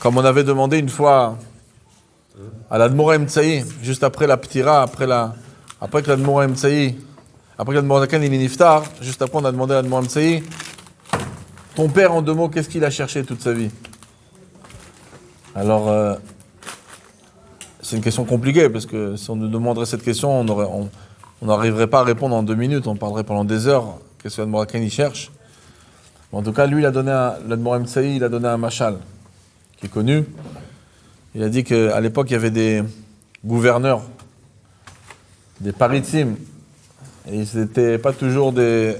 Comme on avait demandé une fois à l'Admor Emtsaï, juste après la Ptira, après que l'Admor Emtsaï, après que l'Admor Zaken il est niftar, juste après on a demandé à l'Admor Emtsaï, ton père en 2 mots, qu'est-ce qu'il a cherché toute sa vie? Alors, c'est une question compliquée, parce que si on nous demanderait cette question, on n'arriverait pas à répondre en 2 minutes, on parlerait pendant des heures, qu'est-ce que l'Admor Zaken il cherche. En tout cas, lui, l'Admor Emtsaï, il a donné un machal, qui est connu. Il a dit qu'à l'époque, il y avait des gouverneurs, des paritim, et ils n'étaient pas toujours des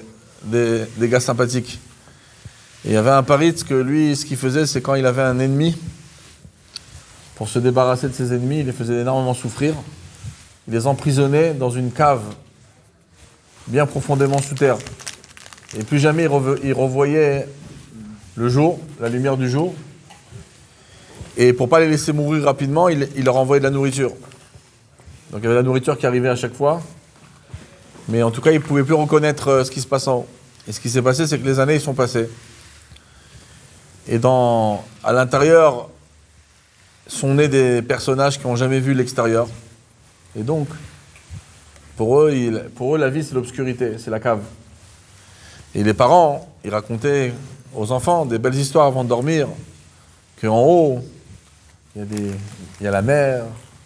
gars sympathiques. Et il y avait un parit que lui, ce qu'il faisait, c'est quand il avait un ennemi, pour se débarrasser de ses ennemis, il les faisait énormément souffrir. Il les emprisonnait dans une cave, bien profondément sous terre. Et plus jamais il revoyait le jour, la lumière du jour. Et pour ne pas les laisser mourir rapidement, il leur envoyait de la nourriture. Donc il y avait de la nourriture qui arrivait à chaque fois. Mais en tout cas, ils ne pouvaient plus reconnaître ce qui se passait en haut. Et ce qui s'est passé, c'est que les années, ils sont passées. Et à l'intérieur, sont nés des personnages qui n'ont jamais vu l'extérieur. Et donc, pour eux, la vie, c'est l'obscurité, c'est la cave. Et les parents, ils racontaient aux enfants des belles histoires avant de dormir, qu'en haut, il y a la mer,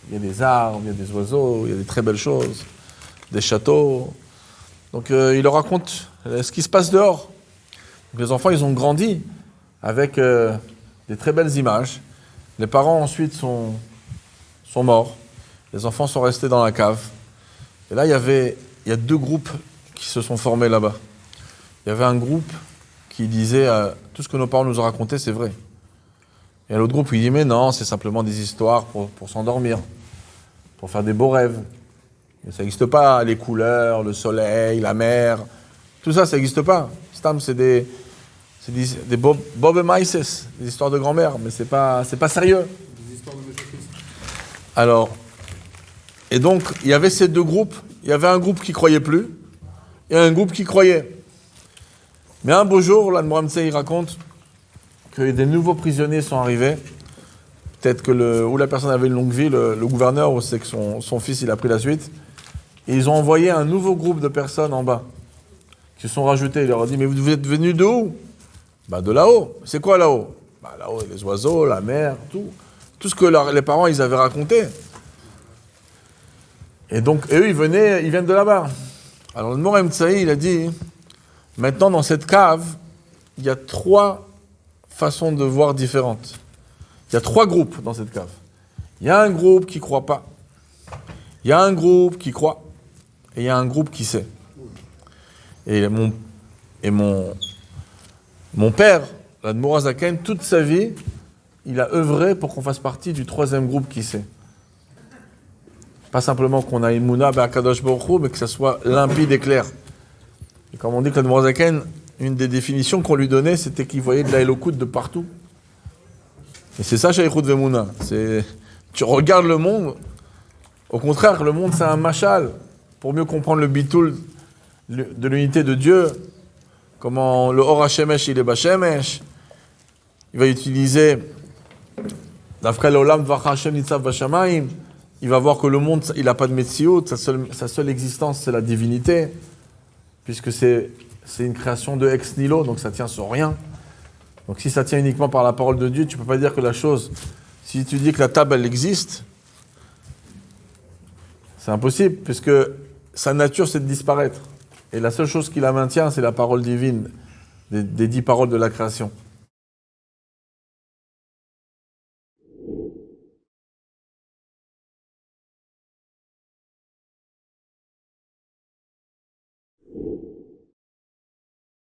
il y a des arbres, il y a des oiseaux, il y a des très belles choses, des châteaux. Donc, ils leur racontent ce qui se passe dehors. Donc, les enfants, ils ont grandi avec des très belles images. Les parents, ensuite, sont morts. Les enfants sont restés dans la cave. Et là, il y a 2 groupes qui se sont formés là-bas. Il y avait un groupe qui disait tout ce que nos parents nous ont raconté, c'est vrai. Et l'autre groupe qui dit mais non, c'est simplement des histoires pour s'endormir, pour faire des beaux rêves. Mais ça n'existe pas, les couleurs, le soleil, la mer, tout ça, ça n'existe pas. Stam, c'est des Bob et Maïs, des histoires de grand-mère, mais c'est pas sérieux. Des histoires de Monsieur Christ. Alors, et donc, il y avait ces 2 groupes. Il y avait un groupe qui croyait plus, et un groupe qui croyait. Mais un beau jour, l'Admor Emtsaï raconte que des nouveaux prisonniers sont arrivés. Peut-être que la personne avait une longue vie, le gouverneur, ou c'est que son fils il a pris la suite. Et ils ont envoyé un nouveau groupe de personnes en bas, qui se sont rajoutés. Il leur a dit, mais vous êtes venus de où? De là-haut. C'est quoi là-haut? Là-haut, les oiseaux, la mer, tout. Tout ce que les parents ils avaient raconté. Et donc, eux, ils viennent de là-bas. Alors, le Admor Emtsaï, il a dit, maintenant, dans cette cave, il y a 3 façons de voir différentes. Il y a 3 groupes dans cette cave. Il y a un groupe qui ne croit pas. Il y a un groupe qui croit. Et il y a un groupe qui sait. Et mon père, l'Admor Zaken, toute sa vie, il a œuvré pour qu'on fasse partie du 3e groupe qui sait. Pas simplement qu'on a Emouna, Akadosh Baruch Hu, mais que ça soit limpide et clair. Et comme on dit que l'Admor Zaken, une des définitions qu'on lui donnait, c'était qu'il voyait de la Elokout de partout. Et c'est ça, Shaykhut Vemouna. Tu regardes le monde, au contraire, le monde c'est un machal, pour mieux comprendre le bitoul de l'unité de Dieu, comment le Or HaShemesh, il est Bashemesh. Il va utiliser Dafka Leolam Dvar Hashem Nitzav Bashamayim. Il va voir que le monde, il n'a pas de Metsiout, sa seule existence, c'est la divinité, puisque c'est une création de ex nihilo, donc ça tient sur rien. Donc si ça tient uniquement par la parole de Dieu, tu ne peux pas dire que la chose, si tu dis que la table, elle existe, c'est impossible, puisque sa nature, c'est de disparaître. Et la seule chose qui la maintient, c'est la parole divine, des 10 paroles de la création.